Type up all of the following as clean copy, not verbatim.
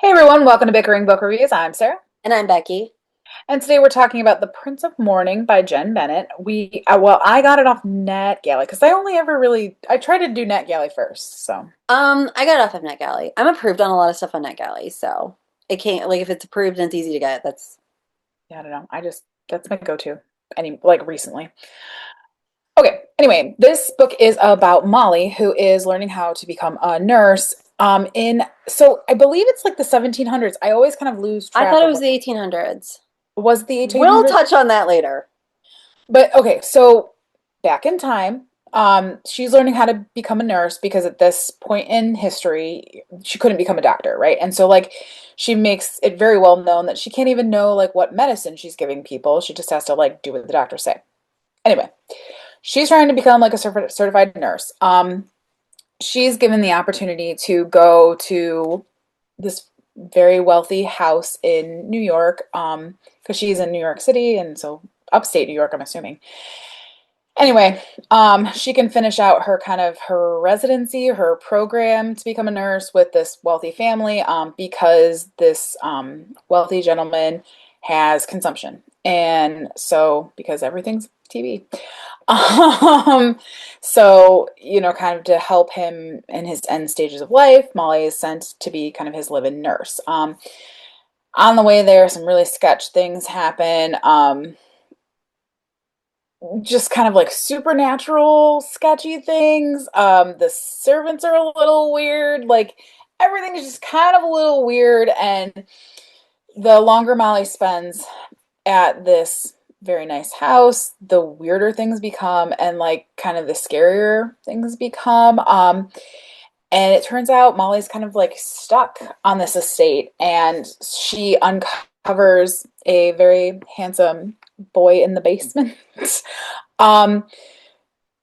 Hey everyone, welcome to Bickering Book Reviews. I'm Sarah, And I'm Becky. and today we're talking about The Prince of Mourning by Jenn Bennett. I got it off NetGalley because I tried to do NetGalley first, so I got it off of NetGalley. I'm approved on a lot of stuff on NetGalley, so it can't like if it's approved and it's easy to get, that's yeah, I don't know. That's my go-to recently. Okay, anyway, this book is about Molly who is learning how to become a nurse. I believe it's like the 1700s. I always kind of lose I track thought it of was what the 1800s. was the We'll 1800s. touch on that later. But okay, so back in time, she's learning how to become a nurse because at this point in history, she couldn't become a doctor, right? And so like she makes it very well known that she can't even know like what medicine she's giving people. She just has to like do what the doctors say. Anyway, she's trying to become like a certified nurse. She's given the opportunity to go to this very wealthy house in New York, because she's in New York City, and so upstate New York, I'm assuming. Anyway, she can finish out her residency, her program to become a nurse with this wealthy family, because this wealthy gentleman has consumption, and so because everything's TV, um, so kind of to help him in his end stages of life, Molly is sent to be kind of his live-in nurse. On the way there, some really sketch things happen. Just kind of like supernatural sketchy things. The servants are a little weird. Like everything is just kind of a little weird. And the longer Molly spends at this very nice house, the weirder things become, and like kind of the scarier things become. And it turns out Molly's kind of like stuck on this estate, and she uncovers a very handsome boy in the basement. um,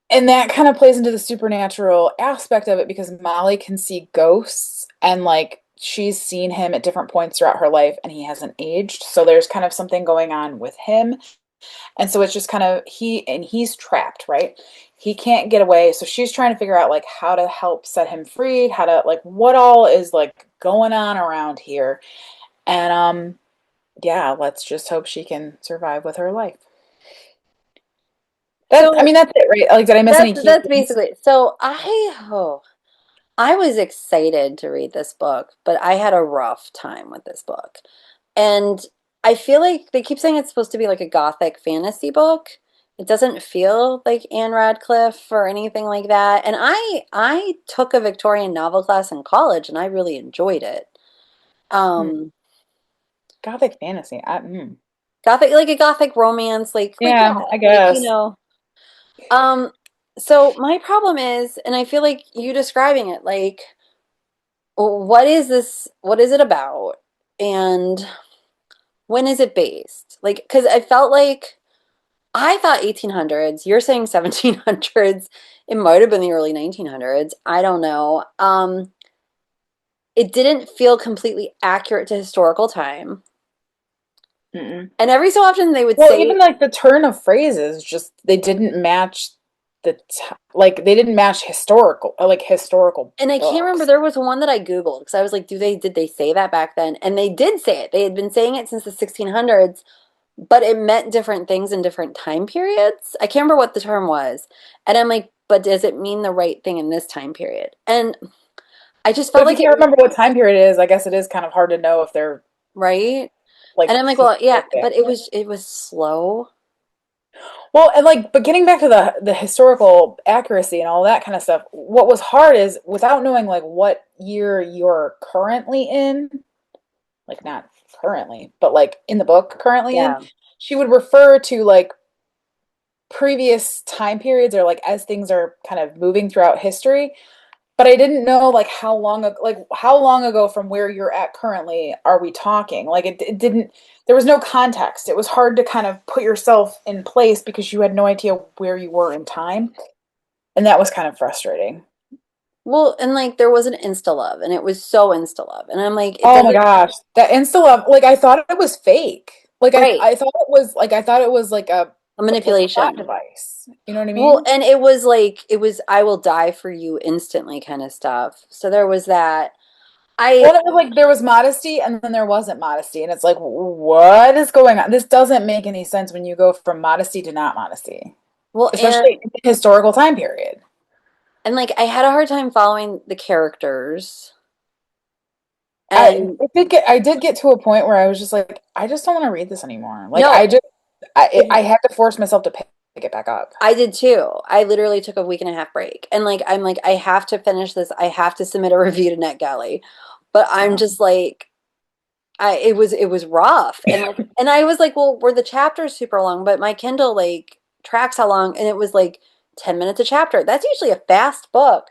and that kind of plays into the supernatural aspect of it because Molly can see ghosts, and like she's seen him at different points throughout her life and he hasn't aged. So there's kind of something going on with him. And so it's just kind of he's trapped, right? He can't get away. So she's trying to figure out like how to help set him free, how to like what all is like going on around here. And yeah, let's just hope she can survive with her life. I So mean that's it, right? Like did I miss any key that's things? basically I was excited to read this book, but I had a rough time with this book. And I feel like they keep saying it's supposed to be like a gothic fantasy book. It doesn't feel like Anne Radcliffe or anything like that. And I took a Victorian novel class in college and I really enjoyed it. Hmm. Um Gothic fantasy. Gothic, like a gothic romance, like Yeah, that. I guess. Um so my problem is, and I feel like you describing it, like what is this, what is it about? And when is it based? Like, because I felt like I thought 1800s, you're saying 1700s. It might have been the early 1900s. I don't know. It didn't feel completely accurate to historical time. Mm-mm. And every so often they would Well, even say, like the turn of phrases, just they didn't match like they didn't match historical and I can't remember, books. there was one that I Googled because I was like, did they say that back then? And they did say it. They had been saying it since the 1600s, but it meant different things in different time periods. I can't remember what the term was. And I'm like, but does it mean the right thing in this time period? And I just But felt if you like it, can't remember what time period it is, I guess it is kind of hard to know if they're right? like And I'm like, well, yeah, historically but accurate. it was slow. Well, and like, but getting back to the historical accuracy and all that kind of stuff, what was hard is without knowing like what year you're currently in, like not currently, but like in the book currently in, Yeah. she would refer to like previous time periods or like as things are kind of moving throughout history. But I didn't know like how long ago from where you're at currently are we talking? Like it didn't there was no context. It was hard to kind of put yourself in place because you had no idea where you were in time. And that was kind of frustrating. Well, and like there was an Insta love, and it was so Insta love. And I'm like, it Oh my doesn't, gosh. That insta love, like I thought it was fake. right. I thought it was like A like a plot manipulation. device. You know what I Well, mean? and it was like, it was, I will die for you instantly kind of stuff. So there was that. I Well, it was like there was modesty and then there wasn't modesty. And it's like, what is going on? This doesn't make any sense when you go from modesty to not modesty, well, especially in the historical time period. and like I had a hard time following the characters. I, And I did get to a point where I was just like, I just don't want to read this anymore. Like no, I had to force myself to pick it back up. I did too. I literally took a week and a half break. And like I'm like I have to finish this. I have to submit a review to NetGalley. But I'm Yeah. just like it was rough. And I was like, well, were the chapters super long? But my Kindle like tracks how long, and it was like 10 minutes a chapter. That's usually a fast book.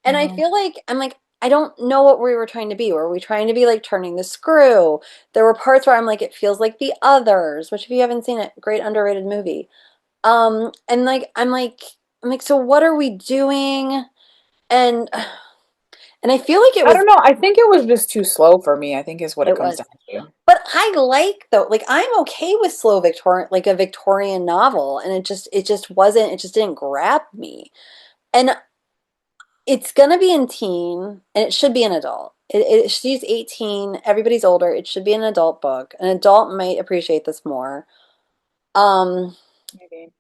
And I Mhm. feel like I'm like I don't know what we were trying to be. Were we trying to be like turning the screw? There were parts where I'm like, it feels like The Others, which if you haven't seen it, great underrated movie. And like I'm like, so what are we doing? And and I feel like it I was don't know. I think it was just too slow for me, I think is what it it comes was. down to. But I like though, like I'm okay with slow Victorian, like a Victorian novel, and it just wasn't, it just didn't grab me. And it's gonna be in teen, and it should be an adult. She's 18, everybody's older. It should be an adult book. An adult might appreciate this more. Um, Maybe.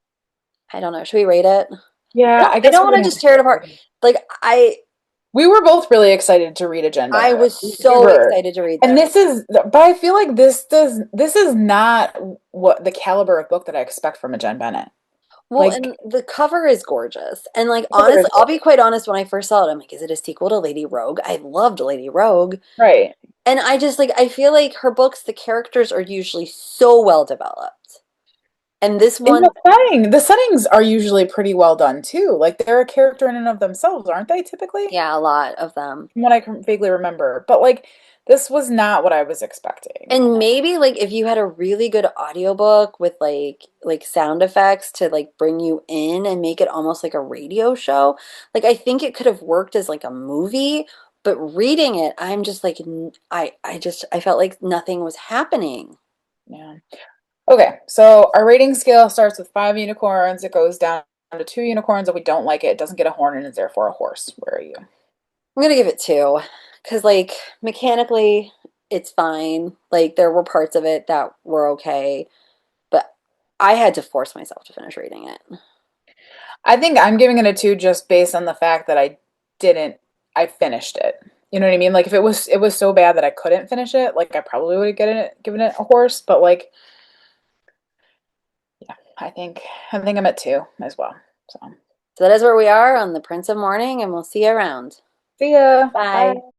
I don't know. Should we rate it? Yeah, I I guess don't we're want to gonna have just to tear it start apart. rating. Like We were both really excited to read a Jenn I Bennett. was We so were. excited to read And this. but I feel like this is not what the caliber of book that I expect from a Jenn Bennett. Well, Like, and the cover is gorgeous. And like the cover is honestly, I'll be gorgeous. quite honest, when I first saw it, I'm like, is it a sequel to Lady Rogue? I loved Lady Rogue. Right. And I just like I feel like her books, the characters are usually so well developed. And this In one, the settings are usually pretty well done too. Like they're a character in and of themselves, aren't they, typically? yeah, a lot of them. From what I can vaguely remember. But like this was not what I was expecting. And And maybe like if you had a really good audiobook with like sound effects to like bring you in and make it almost like a radio show, like I think it could have worked as like a movie, but reading it, I'm just like I felt like nothing was happening. yeah. Okay, so our rating scale starts with 5 unicorns. It goes down to 2 unicorns. If we don't like it, it doesn't get a horn and is therefore a horse. Where are you? I'm gonna give it two because like mechanically it's fine. Like there were parts of it that were okay, but I had to force myself to finish reading it. I think I'm giving it a 2 just based on the fact that didn't, I finished it. You know what I mean? Like if it was so bad that I couldn't finish it, like I probably would have given it a horse. But like, yeah, I think I'm at 2 as well. So So that is where we are on the Prince of Mourning, and we'll see you around. see ya. Bye. Bye.